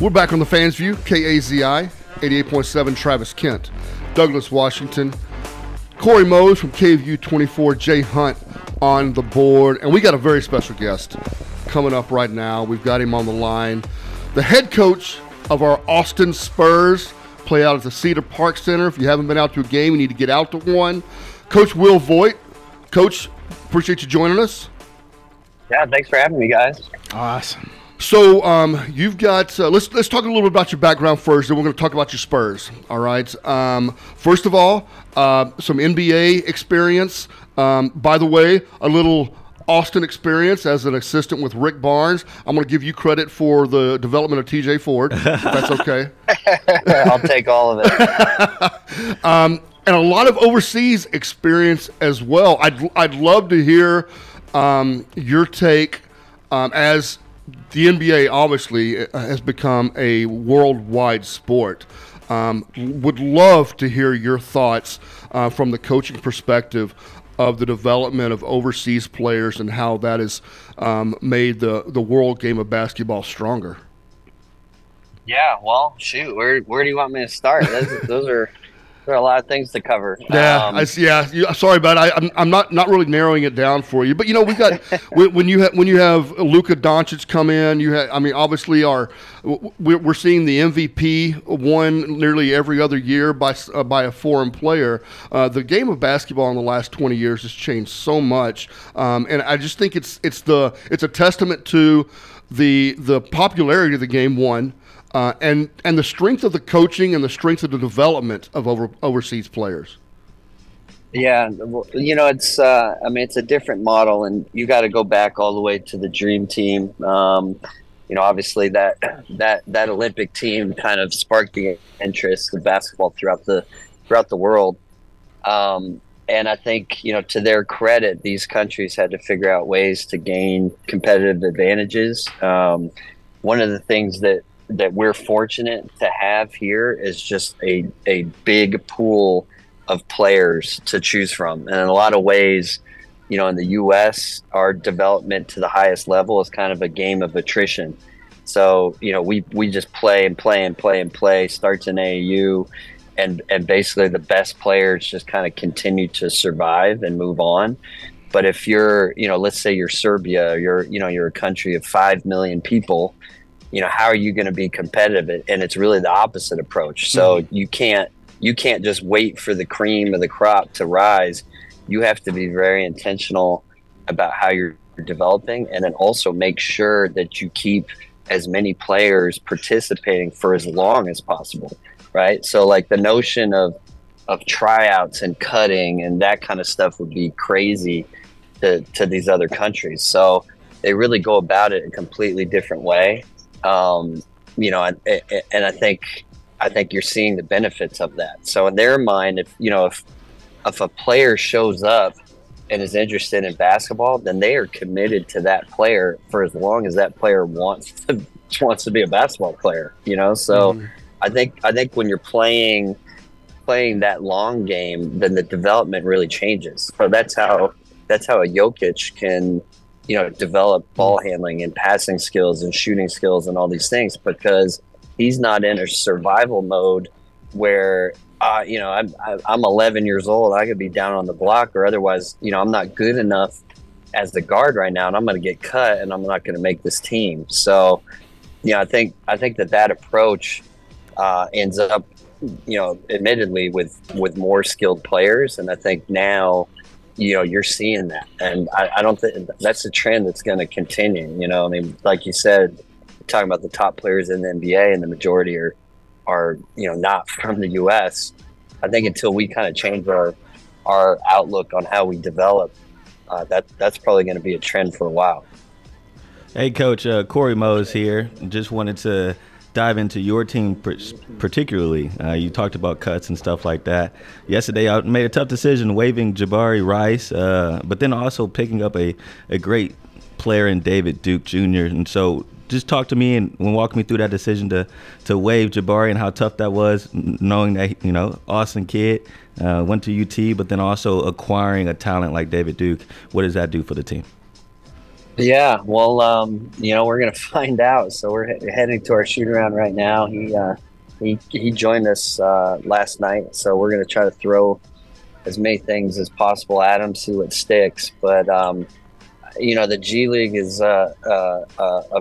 We're back on the Fans View, KAZI, 88.7 Travis Kent, Douglas, Washington, Corey Mose from KVU 24, Jay Hunt on the board, and we got a very special guest coming up right now. We've got him on the line. The head coach of our Austin Spurs play out at the Cedar Park Center. If you haven't been out to a game, you need to get out to one. Coach Will Voigt. Coach, appreciate you joining us. Yeah, thanks for having me, guys. Awesome. So you've got let's talk a little bit about your background first, then we're going to talk about your Spurs. All right. First of all, some NBA experience. By the way, a little Austin experience as an assistant with Rick Barnes. I'm going to give you credit for the development of T.J. Ford. If that's okay. I'll take all of it. And a lot of overseas experience as well. I'd love to hear your take as the NBA obviously has become a worldwide sport. Would love to hear your thoughts from the coaching perspective of the development of overseas players and how that has made the world game of basketball stronger. Yeah, well, shoot, where do you want me to start? There are a lot of things to cover. Yeah, sorry about it. I'm not really narrowing it down for you, but you know we got when you have Luka Doncic come in, obviously we're seeing the MVP won nearly every other year by a foreign player. The game of basketball in the last 20 years has changed so much, and I just think it's a testament to the popularity of the game. One. And the strength of the coaching and the strength of the development of overseas players. Yeah, well, it's it's a different model, and you got to go back all the way to the Dream Team. Obviously that Olympic team kind of sparked the interest of basketball throughout the world. And I think to their credit, these countries had to figure out ways to gain competitive advantages. One of the things that we're fortunate to have here is just a big pool of players to choose from. And in a lot of ways, in the U.S., our development to the highest level is kind of a game of attrition. So, we just play and play and play and play, starts in AAU, and basically the best players just kind of continue to survive and move on. But if you're, let's say you're Serbia, you're a country of 5 million people, how are you going to be competitive? And it's really the opposite approach. So you can't just wait for the cream of the crop to rise. You have to be very intentional about how you're developing, and then also make sure that you keep as many players participating for as long as possible, right? So like the notion of tryouts and cutting and that kind of stuff would be crazy to these other countries. So they really go about it a completely different way. And I think you're seeing the benefits of that. So in their mind, if a player shows up and is interested in basketball, then they are committed to that player for as long as that player wants to be a basketball player. So I think when you're playing that long game, then the development really changes. So that's how a Jokic can develop ball handling and passing skills and shooting skills and all these things, because he's not in a survival mode where, I'm 11 years old. I could be down on the block, or otherwise, I'm not good enough as the guard right now, and I'm going to get cut, and I'm not going to make this team. So, I think that approach ends up, admittedly with more skilled players, and I think now, you're seeing that. And I don't think that's a trend that's going to continue. Like you said, talking about the top players in the NBA, and the majority are not from the U.S. I think until we kind of change our outlook on how we develop, that's probably going to be a trend for a while. Hey, Coach, Corey Mose here. Just wanted to dive into your team particularly. You talked about cuts and stuff like that. Yesterday, I made a tough decision waiving Jabari Rice, but then also picking up a great player in David Duke Jr. And so just talk to me and walk me through that decision to waive Jabari and how tough that was, knowing that, you know, Austin kid went to UT, but then also acquiring a talent like David Duke. What does that do for the team? Yeah, well, you know, we're gonna find out. So we're heading to our shoot around right now. He joined us last night, so we're gonna try to throw as many things as possible at him, see what sticks. But you know, the G League is a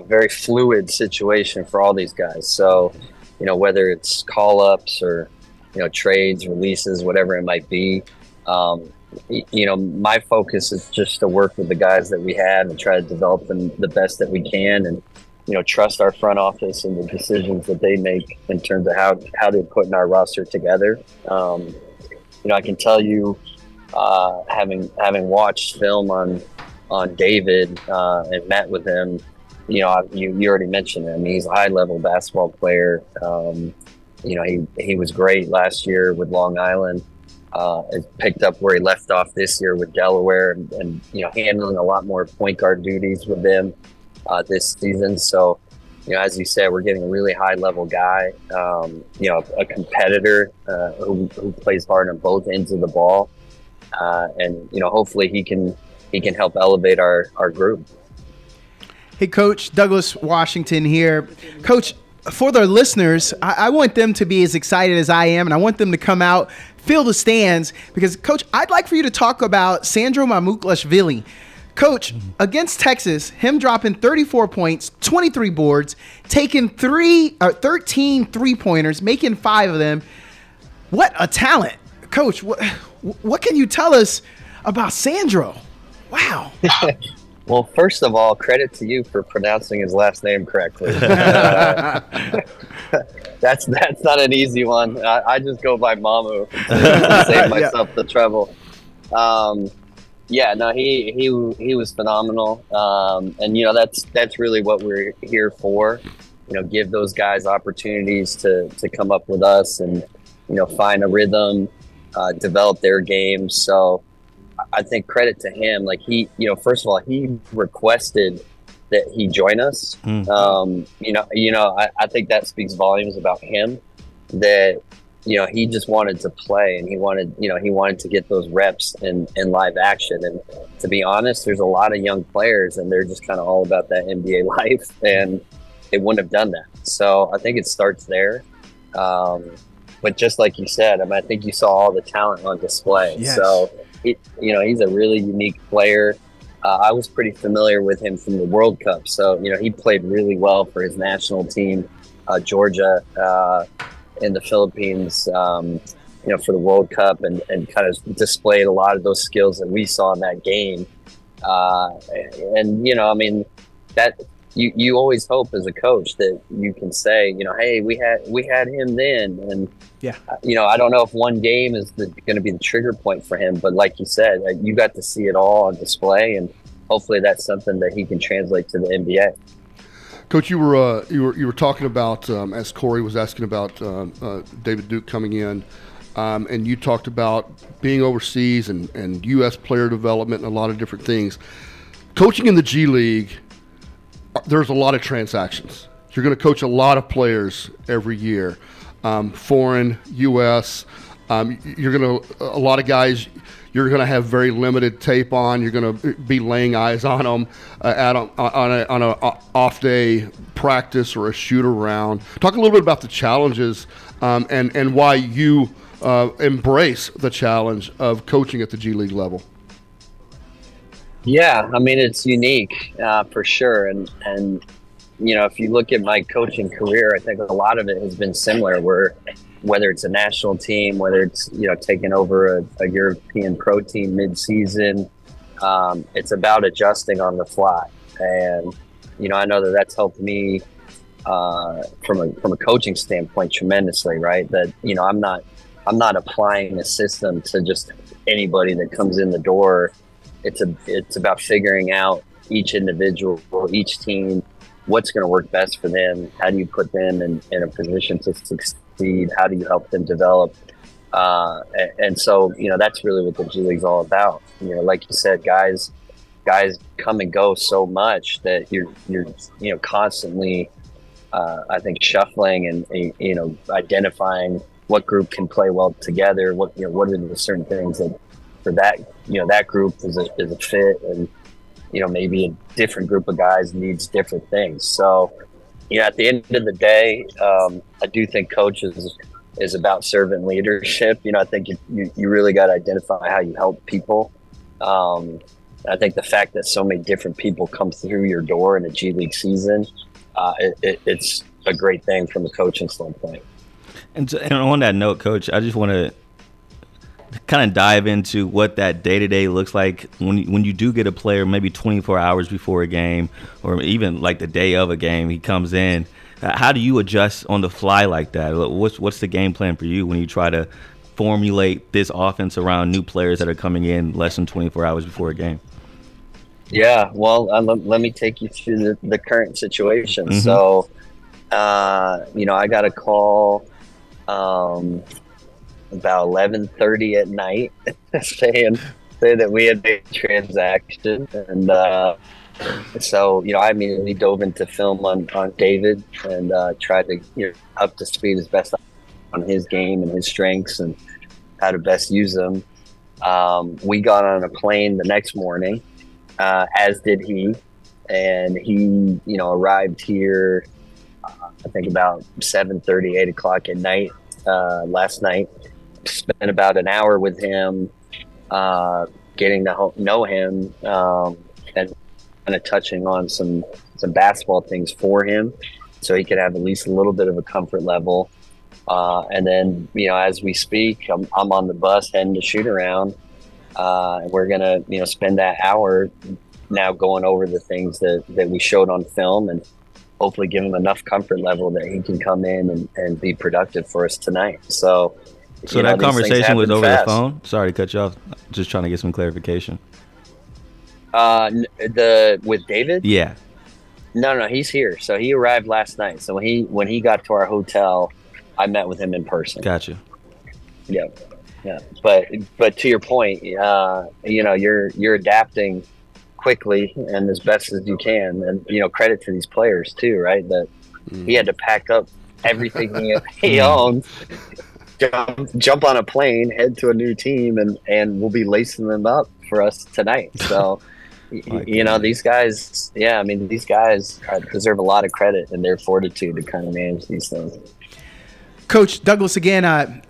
very fluid situation for all these guys. So, you know, whether it's call ups or, you know, trades, releases, whatever it might be. You know, my focus is just to work with the guys that we had and try to develop them the best that we can, and, you know, trust our front office and the decisions that they make in terms of how they're putting our roster together. You know, I can tell you, having watched film on David and met with him, you know, you already mentioned him. I mean, he's a high-level basketball player. You know, he was great last year with Long Island. Picked up where he left off this year with Delaware, and you know, handling a lot more point guard duties with them this season. So, you know, as you said, we're getting a really high level guy, you know, a competitor who plays hard on both ends of the ball, and you know, hopefully he can help elevate our group. Hey, Coach, Douglas Washington here. Coach, for the listeners, I want them to be as excited as I am, and I want them to come out, fill the stands, because, Coach, I'd like for you to talk about Sandro Mamukelashvili. Coach, against Texas, him dropping 34 points, 23 boards, taking 13 three-pointers, making 5 of them. What a talent. Coach, what can you tell us about Sandro? Wow. Well, first of all, credit to you for pronouncing his last name correctly. That's not an easy one. I just go by Mamu to save myself the trouble. Yeah, no, he was phenomenal, and you know, that's really what we're here for. You know, give those guys opportunities to come up with us and, you know, find a rhythm, develop their games. So I think credit to him. Like, he, you know, first of all, he requested that he join us. You know, I think that speaks volumes about him, that, you know, he just wanted to play, and he wanted to get those reps in live action. And to be honest, there's a lot of young players, and they're just kind of all about that NBA life, and they wouldn't have done that. So I think it starts there. But just like you said, I mean, I think you saw all the talent on display. Yes. So, you know, he's a really unique player. I was pretty familiar with him from the World Cup. So, you know, he played really well for his national team, Georgia, in the Philippines, you know, for the World Cup, and kind of displayed a lot of those skills that we saw in that game. And, you know, I mean, that you always hope as a coach that you can say, you know, hey, we had him then. And, yeah, you know, I don't know if one game is going to be the trigger point for him, but like you said, you got to see it all on display, and hopefully that's something that he can translate to the NBA. Coach, you were talking about, as Corey was asking about David Duke coming in, and you talked about being overseas and U.S. player development and a lot of different things. Coaching in the G League, there's a lot of transactions. You're going to coach a lot of players every year. Foreign, U.S. You're going to, a lot of guys, you're going to have very limited tape on. You're going to be laying eyes on them on a off day practice or a shoot around. Talk a little bit about the challenges and why you embrace the challenge of coaching at the G League level. Yeah, I mean, it's unique for sure, and you know, if you look at my coaching career, I think a lot of it has been similar, where whether it's a national team, whether it's, you know, taking over a European pro team mid-season, it's about adjusting on the fly. And, you know, I know that that's helped me from a coaching standpoint tremendously, right? That, you know, I'm not applying a system to just anybody that comes in the door. It's about figuring out each individual, each team, what's going to work best for them. How do you put them in a position to succeed? How do you help them develop? And so, you know, that's really what the G League's all about. You know, like you said, guys guys come and go so much that you're constantly, I think, shuffling and identifying what group can play well together. What are the certain things that for that that group is a fit, and maybe a different group of guys needs different things. So at the end of the day, I do think coaches is about servant leadership. I think you really got to identify how you help people. I think the fact that so many different people come through your door in a G League season, it's a great thing from a coaching standpoint. And on that note, Coach, I just want to kind of dive into what that day-to-day looks like when you do get a player maybe 24 hours before a game, or even like the day of a game, he comes in. How do you adjust on the fly like that? What's the game plan for you when you try to formulate this offense around new players that are coming in less than 24 hours before a game? Yeah, well, let me take you through the current situation. Mm-hmm. So, I got a call about 11:30 at night saying that we had made a transaction, and so I immediately dove into film on David and tried to up to speed as best on his game and his strengths and how to best use them. We got on a plane the next morning, as did he, and he arrived here I think about 7:30, 8 o'clock at night last night. Spent about an hour with him, getting to know him, and kind of touching on some basketball things for him, so he could have at least a little bit of a comfort level. And then, as we speak, I'm on the bus heading to shoot around, and we're gonna, spend that hour now going over the things that we showed on film, and hopefully give him enough comfort level that he can come in and be productive for us tonight. So that conversation was over the phone? Sorry to cut you off. Just trying to get some clarification. With David? Yeah. No, he's here. So he arrived last night. So when he got to our hotel, I met with him in person. Gotcha. Yeah. But to your point, you're adapting quickly and as best as you can, and credit to these players too, right? That he had to pack up everything he owns, jump on a plane, head to a new team, and we'll be lacing them up for us tonight. So these guys, these guys deserve a lot of credit and their fortitude to kind of manage these things. Coach Douglas, again,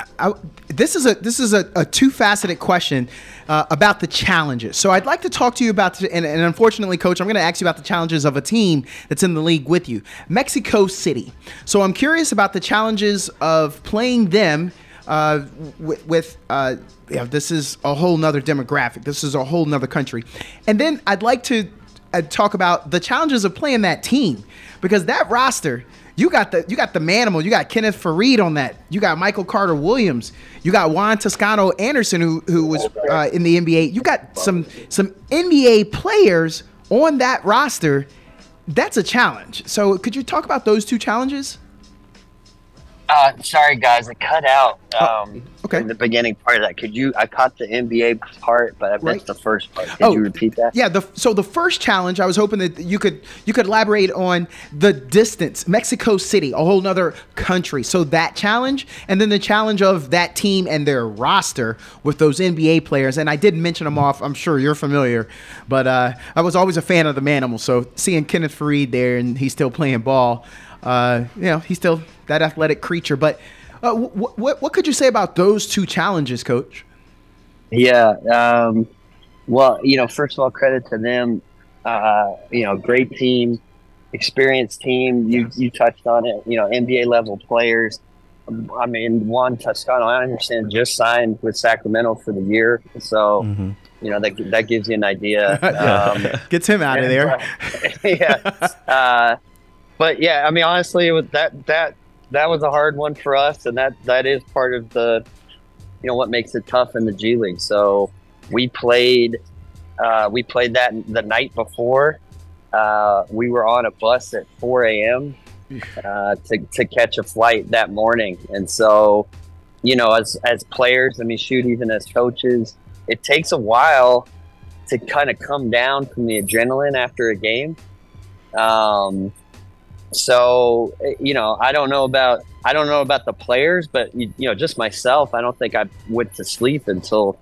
this is a two-faceted question about the challenges. So I'd like to talk to you about, and unfortunately, Coach, I'm going to ask you about the challenges of a team that's in the league with you, Mexico City. So I'm curious about the challenges of playing them with this is a whole nother demographic. This is a whole nother country. And then I'd like to talk about the challenges of playing that team, because that roster, you got the Manimal, you got Kenneth Fareed on that, you got Michael Carter Williams, you got Juan Toscano Anderson who was in the NBA. You got some NBA players on that roster. That's a challenge. So could you talk about those two challenges? Sorry, guys, I cut out okay. in the beginning part of that. I caught the NBA part, but I missed the first part. Could you repeat that? Yeah, so the first challenge, I was hoping that you could elaborate on the distance, Mexico City, a whole nother country. So that challenge, and then the challenge of that team and their roster with those NBA players. And I didn't mention them off. I'm sure you're familiar, but I was always a fan of the Manimal. So seeing Kenneth Fareed there and he's still playing ball, he's still that athletic creature. But what could you say about those two challenges, Coach? Yeah. Well, first of all, credit to them. Great team, experienced team. You touched on it. NBA level players. I mean, Juan Toscano, I understand, just signed with Sacramento for the year. So, that gives you an idea. Gets him out of there. Yeah. But yeah, I mean, honestly, it was that was a hard one for us, and that is part of the, what makes it tough in the G League. So we played that the night before. We were on a bus at 4 a.m. To catch a flight that morning, and so as players, I mean, shoot, even as coaches, it takes a while to kind of come down from the adrenaline after a game. So, you know, I don't know about the players, but you know, just myself, I don't think I went to sleep until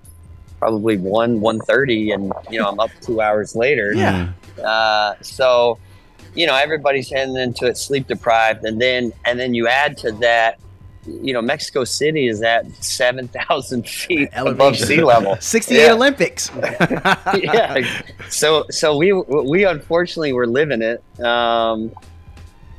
probably 1:30, and you know, I'm up 2 hours later. Yeah. So, you know, everybody's heading into it sleep deprived, and then you add to that, you know, Mexico City is at 7,000 feet above sea level. 68 Olympics. Yeah. So we unfortunately were living it.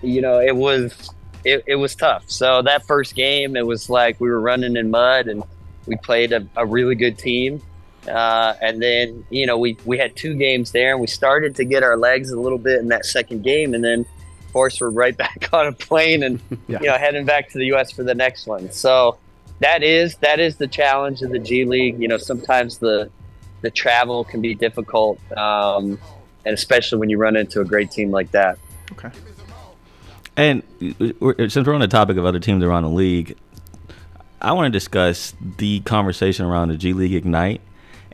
You know, it was tough. So that first game, it was like we were running in mud, and we played a really good team. And then, you know, we had 2 games there, and we started to get our legs a little bit in that second game, and then of course we're right back on a plane and you know, heading back to the US for the next one. So that is the challenge of the G League. You know, sometimes the travel can be difficult, and especially when you run into a great team like that. Okay. And since we're on the topic of other teams around the league, I want to discuss the conversation around the G League Ignite,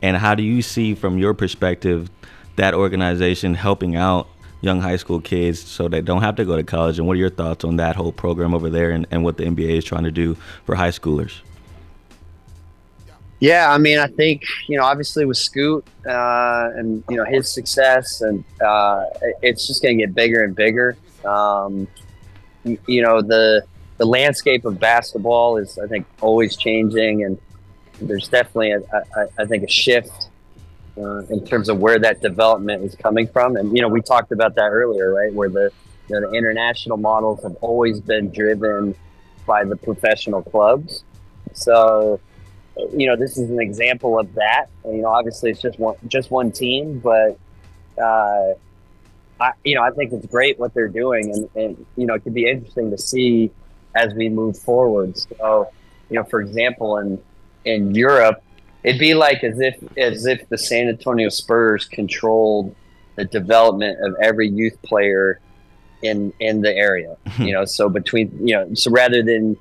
and how do you see, from your perspective, that organization helping out young high school kids so they don't have to go to college, and what are your thoughts on that whole program over there, and what the NBA is trying to do for high schoolers? Yeah, I mean, I think, you know, obviously with Scoot and, you know, his success, and it's just going to get bigger and bigger. You know, the landscape of basketball is, I think, always changing, and there's definitely, I think, a shift in terms of where that development is coming from. And, you know, we talked about that earlier, right, where the international models have always been driven by the professional clubs. So, you know, this is an example of that. You know, obviously it's just one team, but I think it's great what they're doing, and you know, it could be interesting to see as we move forward. So, you know, for example, in Europe, it'd be like as if the San Antonio Spurs controlled the development of every youth player in the area. You know, so so rather than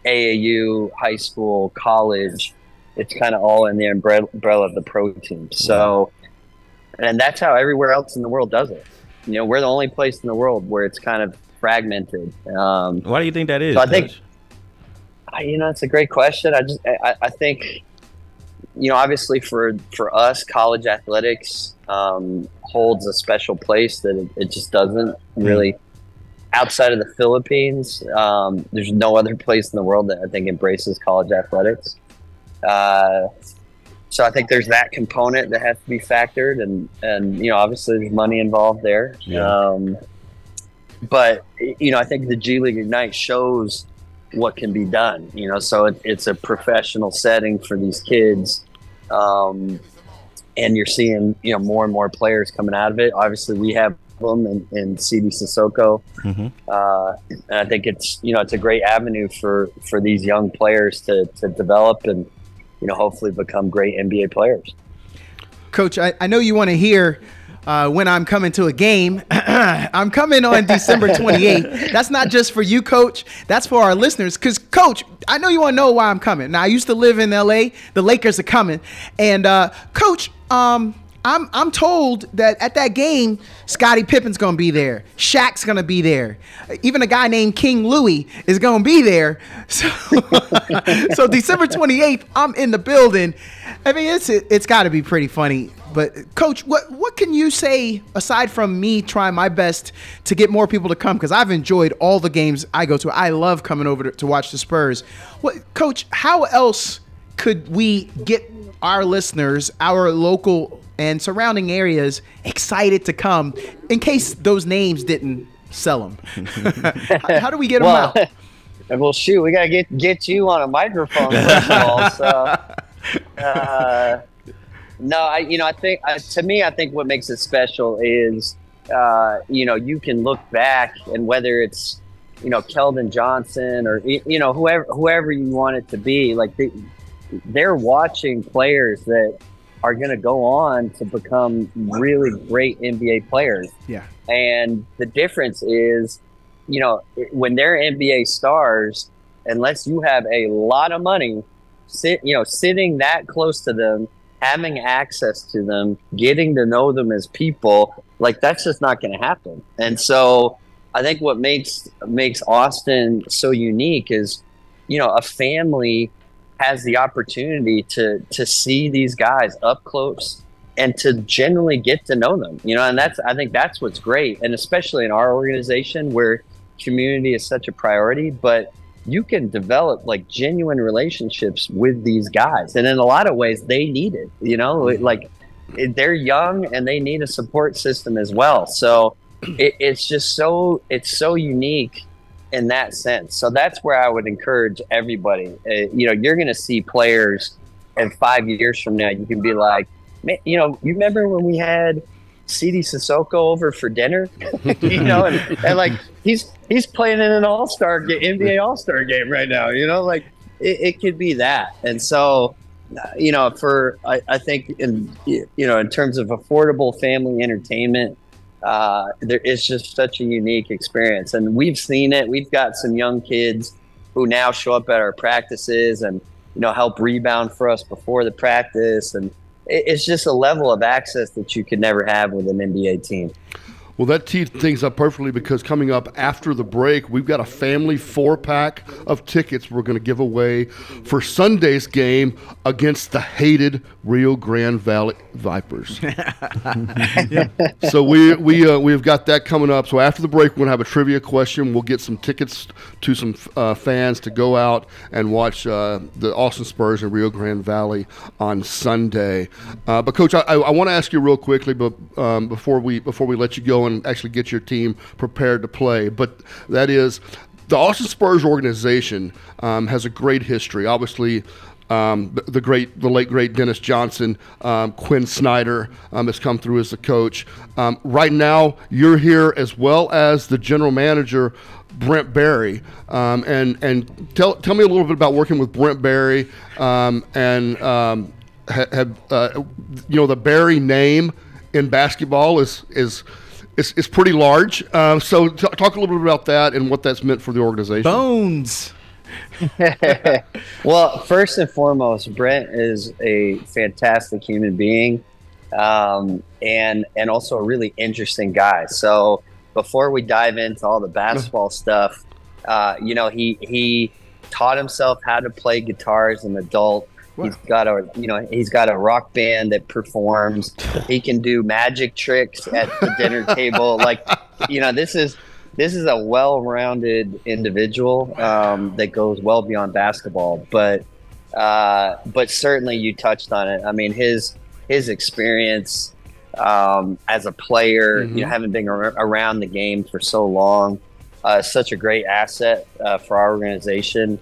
AAU, high school, college, it's kind of all in the umbrella of the pro team. So, and that's how everywhere else in the world does it. You know, we're the only place in the world where it's kind of fragmented. Why do you think that is? So I think, you know, it's a great question. I think, you know, obviously for us, college athletics holds a special place that it just doesn't really. Outside of the Philippines, there's no other place in the world that I think embraces college athletics. So I think there's that component that has to be factored, and you know, obviously there's money involved there. Yeah. But you know, I think the G League Ignite shows what can be done. You know, so it's a professional setting for these kids, and you're seeing, you know, more and more players coming out of it. Obviously, we have them in CD Sissoko, and I think it's, you know, it's a great avenue for these young players to develop and, you know, hopefully become great NBA players. Coach, I know you want to hear when I'm coming to a game. I'm coming on December 28th. That's not just for you, Coach. That's for our listeners. Because, Coach, I know you want to know why I'm coming. Now, I used to live in L.A. The Lakers are coming. And, Coach, I'm told that at that game, Scottie Pippen's going to be there. Shaq's going to be there. Even a guy named King Louie is going to be there. So, so December 28th, I'm in the building. I mean, it's got to be pretty funny. But, Coach, what can you say, aside from me trying my best to get more people to come? Because I've enjoyed all the games I go to. I love coming over to watch the Spurs. Coach, how else could we get our listeners, our local and surrounding areas, excited to come in case those names didn't sell them? How do we get them out? Well, shoot, we gotta get you on a microphone first of all. So, no, I think to me, I think what makes it special is, you know, you can look back, and whether it's, you know, Keldon Johnson or, you know, whoever you want it to be, like they're watching players that are going to go on to become really great NBA players. Yeah. And the difference is, you know, when they're NBA stars, unless you have a lot of money, sitting that close to them, having access to them, getting to know them as people, like that's just not going to happen. And so I think what makes Austin so unique is, a family has the opportunity to see these guys up close and to generally get to know them, and I think that's what's great. And especially in our organization where community is such a priority, but you can develop like genuine relationships with these guys. And in a lot of ways they need it, like they're young and they need a support system as well. So it's so unique in that sense. So that's where I would encourage everybody. You're going to see players, and 5 years from now, you can be like, man, you remember when we had Sidi Sissoko over for dinner, and like he's playing in an All-Star NBA All-Star game right now, like it could be that. And so, I think in terms of affordable family entertainment, there is just such a unique experience, and we've seen it. We've got some young kids who now show up at our practices and help rebound for us before the practice, and it's just a level of access that you could never have with an NBA team. Well, that teed things up perfectly, because coming up after the break, we've got a family 4-pack of tickets we're going to give away for Sunday's game against the hated Rio Grande Valley Vipers. So we've got that coming up. So after the break, we're going to have a trivia question. We'll get some tickets to some fans to go out and watch the Austin Spurs in Rio Grande Valley on Sunday. But Coach, I want to ask you real quickly, but before we let you go and actually get your team prepared to play, but that is, the Austin Spurs organization has a great history. Obviously, the late great Dennis Johnson, Quinn Snyder has come through as the coach. Right now, you're here as well as the general manager, Brent Barry, and tell me a little bit about working with Brent Barry, and the Barry name in basketball is pretty large. So talk a little bit about that and what that's meant for the organization. Bones. Well, first and foremost, Brent is a fantastic human being, and also a really interesting guy. So before we dive into all the basketball stuff, he taught himself how to play guitar as an adult. Wow. He's got a rock band that performs. He can do magic tricks at the dinner table. Like, this is a well-rounded individual that goes well beyond basketball. But certainly you touched on it. I mean, his experience as a player, having been around the game for so long, is such a great asset for our organization.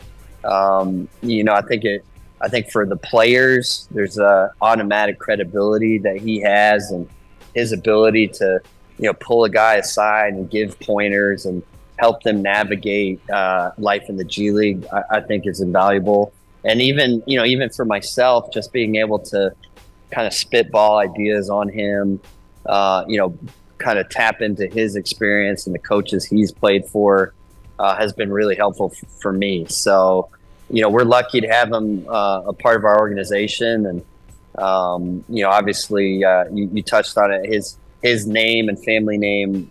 I think for the players, there's a automatic credibility that he has, and his ability to, pull a guy aside and give pointers and help them navigate life in the G League, I think is invaluable. And even for myself, just being able to kind of spitball ideas on him, kind of tap into his experience and the coaches he's played for, has been really helpful for me. So, we're lucky to have him a part of our organization, and obviously you touched on it. His name and family name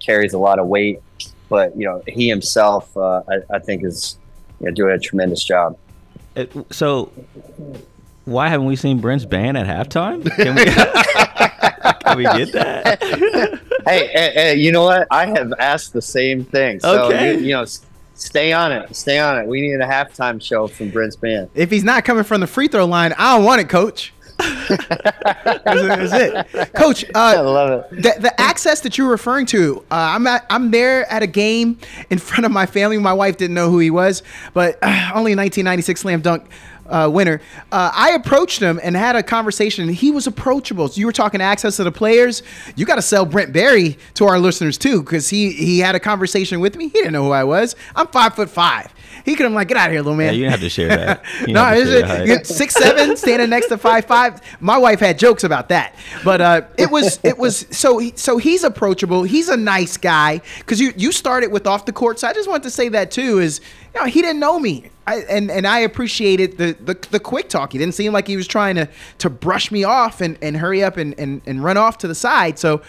carries a lot of weight, but he himself I think is doing a tremendous job. So why haven't we seen Brent's band at halftime? Can we get that? Hey, you know what? I have asked the same thing. So okay. Stay on it. We need a halftime show from Brent's band. If he's not coming from the free throw line, I don't want it, Coach. That's it. Coach, I love it. The access that you're referring to, I'm there at a game in front of my family. My wife didn't know who he was, but only a 1996 slam dunk winner. I approached him and had a conversation. He was approachable. So you were talking access to the players. You got to sell Brent Barry to our listeners too, because he had a conversation with me. He didn't know who I was. I'm 5'5", He could have like, get out of here, little man. Yeah, you didn't have to share that. No, is it 6'7", standing next to 5'5"? My wife had jokes about that, but it was so he's approachable. He's a nice guy because you started with off the court. So I just wanted to say that too. Is he didn't know me. And I appreciated the quick talk. He didn't seem like he was trying to brush me off and hurry up and run off to the side. So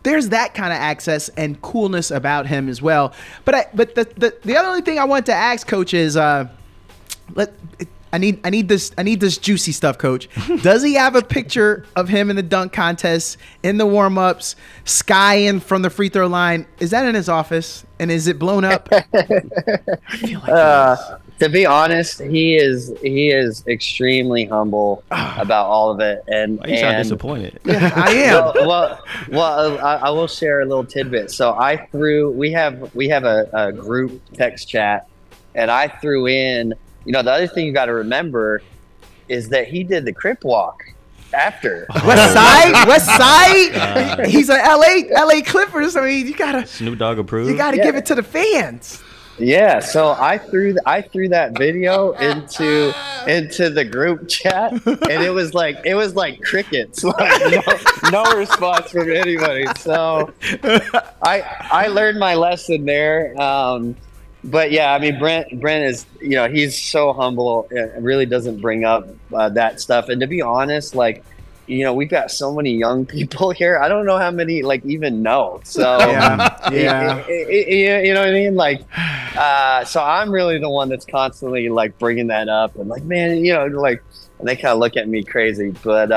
there's that kind of access and coolness about him as well. But the other thing I wanted to ask, Coach, is I need this juicy stuff, Coach. Does he have a picture of him in the dunk contest, in the warm-ups, skying from the free throw line? Is that in his office? And is it blown up? I feel like to be honest, he is extremely humble about all of it. And you sound disappointed. Yeah, I am. Well, I will share a little tidbit. So we have a group text chat, and I threw in. The other thing you got to remember is that he did the crip walk after. West Side. He's an LA Clippers. I mean, you gotta Snoop Dogg approved. You gotta give it to the fans. Yeah, so I threw that video into the group chat, and it was like crickets, like no response from anybody. So I learned my lesson there. But yeah, I mean, Brent is, he's so humble. It really doesn't bring up that stuff. And to be honest, like, we've got so many young people here. I don't know how many even know. So yeah. You know what I mean? Like, so I'm really the one that's constantly like bringing that up and like, man, like, and they kind of look at me crazy, but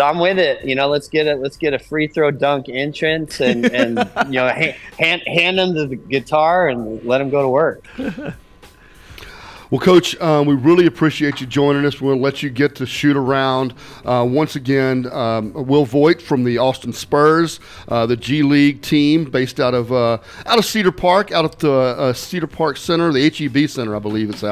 I'm with it. Let's get a free throw dunk entrance and hand them the guitar and let them go to work. Well, Coach, we really appreciate you joining us. We'll let you get to shoot around. Once again, Will Voigt from the Austin Spurs, the G League team based out of Cedar Park, out of the Cedar Park Center, the HEB Center, I believe it's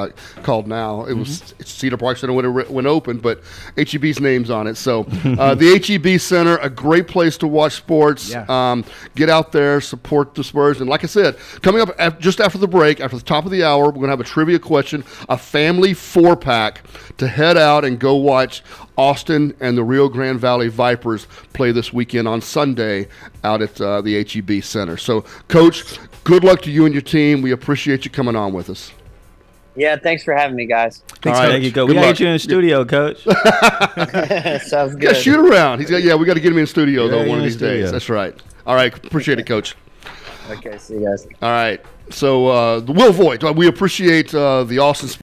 called now. It's Cedar Park Center when it went open, but HEB's name's on it. So the HEB Center, a great place to watch sports. Yeah. Get out there, support the Spurs. And like I said, coming up just after the break, after the top of the hour, we're going to have a trivia question. A family 4-pack to head out and go watch Austin and the Rio Grande Valley Vipers play this weekend on Sunday out at the HEB Center. So, Coach, good luck to you and your team. We appreciate you coming on with us. Yeah, thanks for having me, guys. Thanks, all right, there you go. We got to get you in the studio, Coach. Sounds good. Got to shoot around. We got to get him in the studio, though, one of these days. That's right. All right, appreciate it, Coach. Okay, see you guys. All right. So, Will Voigt, we appreciate the Austin